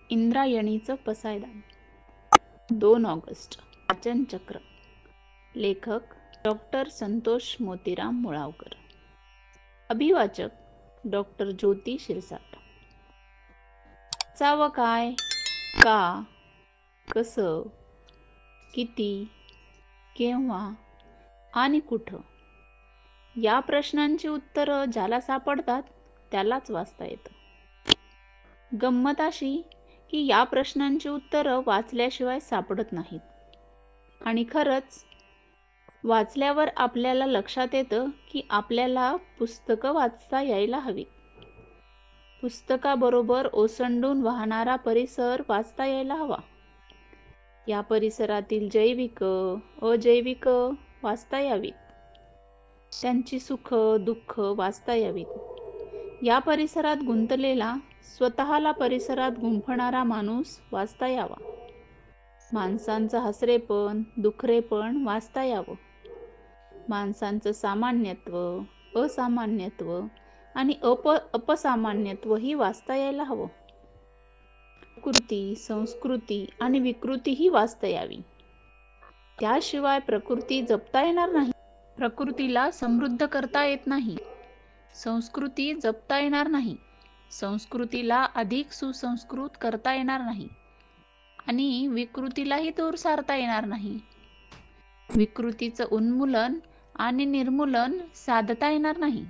इंद्रायणीचं पसायदान. 2 August. वाचन चक्र. लेखक डॉक्टर संतोष मोतीराम मुळावकर. अभिवाचक डॉक्टर ज्योती शिरसाट. वाचावं काय, का, कसं, किती, केव्हा आणि कुठं या प्रश्नांची उत्तरं ज्याला सापडतात त्यालाच वाचता येतं. गंमत अशी की या प्रश्नांची उत्तरं वाचल्याशिवाय सापडत नाहीत. आणि खरंच वाचल्यावर आपल्याला लक्षात येतं की आपल्याला पुस्तकं वाचता यायला हवीत. पुस्तकाबरोबर ओसंडून वाहणारा परिसर वाचता यायला हवा. या परिसरातील जैविक, अजैविक वाचता यावीत. त्यांची सुख दुःख वाचता यावीत. या परिसरात गुंतलेला, स्वतःला परिसरात गुंफणारा माणूस वाचता यावा. माणसांचं हसरेपण दुखरेपण वाचता यावं. माणसांचं सामान्यत्व, असामान्यत्व आणि अपसामान्यत्व ही वाचता यायला हवं. प्रकृती, संस्कृती आणि विकृती ही वाचता यावी. त्याशिवाय प्रकृती जपता येणार नाही. प्रकृतीला समृद्ध करता येत नाही. संस्कृती जपता येणार नाही. संस्कृतीला अधिक सुसंस्कृत करता येणार नाही. आणि विकृतीलाही दूर सारता येणार नाही. विकृतीचं उन्मूलन आणि निर्मूलन साधता येणार नाही.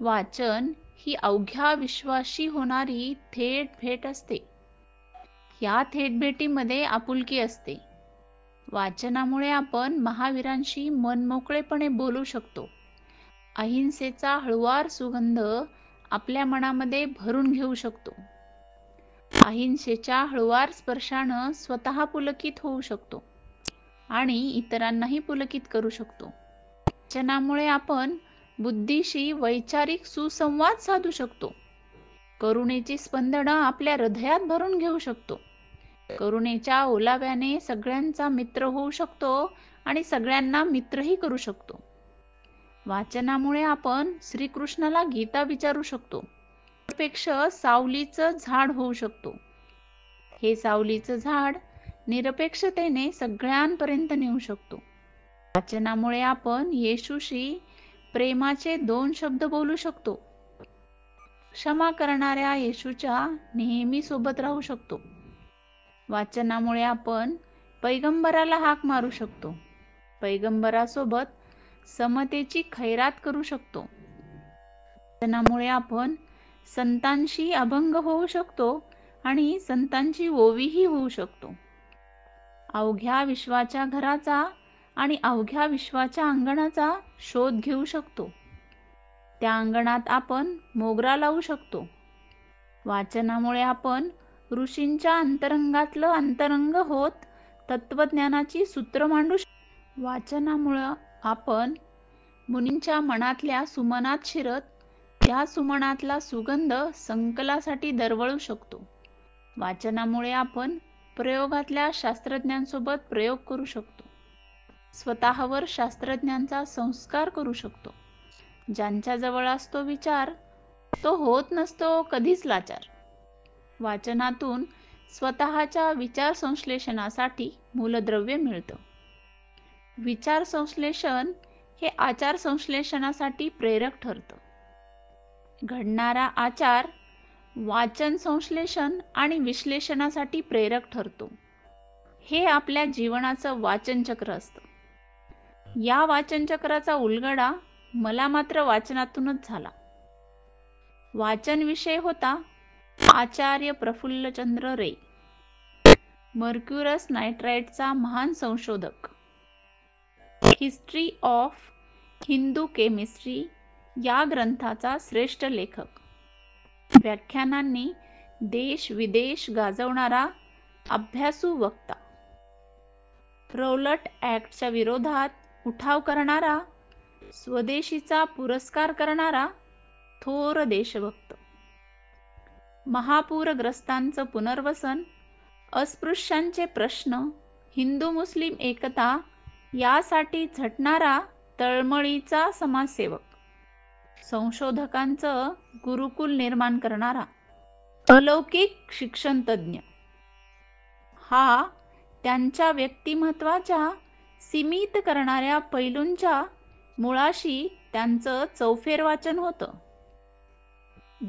वाचन ही अवघ्या विश्वाशी होणारी थेट भेट असते. या थेट भेटीमध्ये आपुलकी असते. वाचनामुळे आपण महावीरांशी मनमोकळेपणे बोलू शकतो. अहिंसेचा हळुवार सुगंध आपल्या मनामध्ये भरून घेऊ शकतो. अहिंसेच्या हळुवार स्पर्शानं स्वतः पुलकित होऊ शकतो आणि इतरांनाही पुलकित करू शकतो. वाचनामुळे आपण बुद्धीशी वैचारिक सुसंवाद साधू शकतो. करुणेची स्पंदनं आपल्या हृदयात भरून घेऊ शकतो. करुणेच्या ओलाव्याने सगळ्यांचा मित्र होऊ शकतो आणि सगळ्यांना मित्रही करू शकतो. वाचनामुळे आपण श्रीकृष्णाला गीता विचारू शकतो. निरपेक्ष सावलीचं झाड होऊ शकतो. हे सावलीचं झाड निरपेक्षतेने सगळ्यांपर्यंत नेऊ शकतो. वाचनामुळे आपण येशूशी प्रेमाचे 2 शब्द बोलू शकतो. क्षमा करणाऱ्या येशूच्या नेहमी सोबत राहू शकतो. वाचनामुळे आपण पैगंबराला हाक मारू शकतो. पैगंबरासोबत समतेची खैरात करू शकतो. वाचनामुळे आपण संतांशी अभंग होऊ शकतो आणि संतांची ओवीही होऊ शकतो. अवघ्या विश्वाच्या घराचा आणि अवघ्या विश्वाच्या अंगणाचा शोध घेऊ शकतो. त्या अंगणात आपण मोगरा लावू शकतो. वाचनामुळे आपण ऋषींच्या अंतरंगातलं अंतरंग होत तत्वज्ञानाची सूत्र मांडू शकतो. वाचनामुळे आपण मुनींच्या मनातल्या सुमनात शिरत त्या सुमनातला सुगंध संकलासाठी दरवळू शकतो. वाचनामुळे आपण प्रयोगातल्या शास्त्रज्ञांसोबत प्रयोग करू शकतो. स्वतःवर शास्त्रज्ञांचा संस्कार करू शकतो. ज्यांच्याजवळ असतो विचार तो होत नसतो कधीच लाचार. वाचनातून स्वतःच्या विचार संश्लेषणासाठी मूलद्रव्य मिळतं. विचार संश्लेषण हे आचार संश्लेषणासाठी प्रेरक ठरतं. घडणारा आचार वाचन संश्लेषण आणि विश्लेषणासाठी प्रेरक ठरतो. हे आपल्या जीवनाचं वाचनचक्र असतं. या वाचनचक्राचा उलगडा मला मात्र वाचनातूनच झाला. वाचन विषय होता आचार्य प्रफुल्लचंद्र रे, मर्क्युरस नायट्राइटचा महान संशोधक. हिस्ट्री ऑफ हिंदू केमिस्ट्री या ग्रंथाचा श्रेष्ठ लेखक. व्याख्यानांनी देश विदेश गाजवणारा अभ्यासू वक्ता. रौलट ॲक्टच्या विरोधात उठाव करणारा, स्वदेशीचा पुरस्कार करणारा थोर देशभक्त. महापूरग्रस्तांचं पुनर्वसन, अस्पृश्यांचे प्रश्न, हिंदू मुस्लिम एकता यासाठी झटणारा तळमळीचा समाजसेवक. संशोधकांचं गुरुकुल निर्माण करणारा. अलौकिक शिक्षणतज्ञ हा त्यांच्या व्यक्तिमत्वाच्या सीमित करणाऱ्या पैलूंच्या मुळाशी त्यांचं चौफेर वाचन होतं.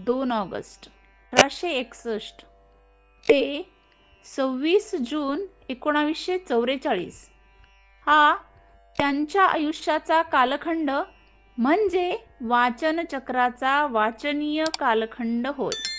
2 ऑगस्ट 1861 ते 26 जून 1944 हा त्यांच्या आयुष्याचा कालखंड म्हणजे वाचनचक्राचा वाचनीय कालखंड होय.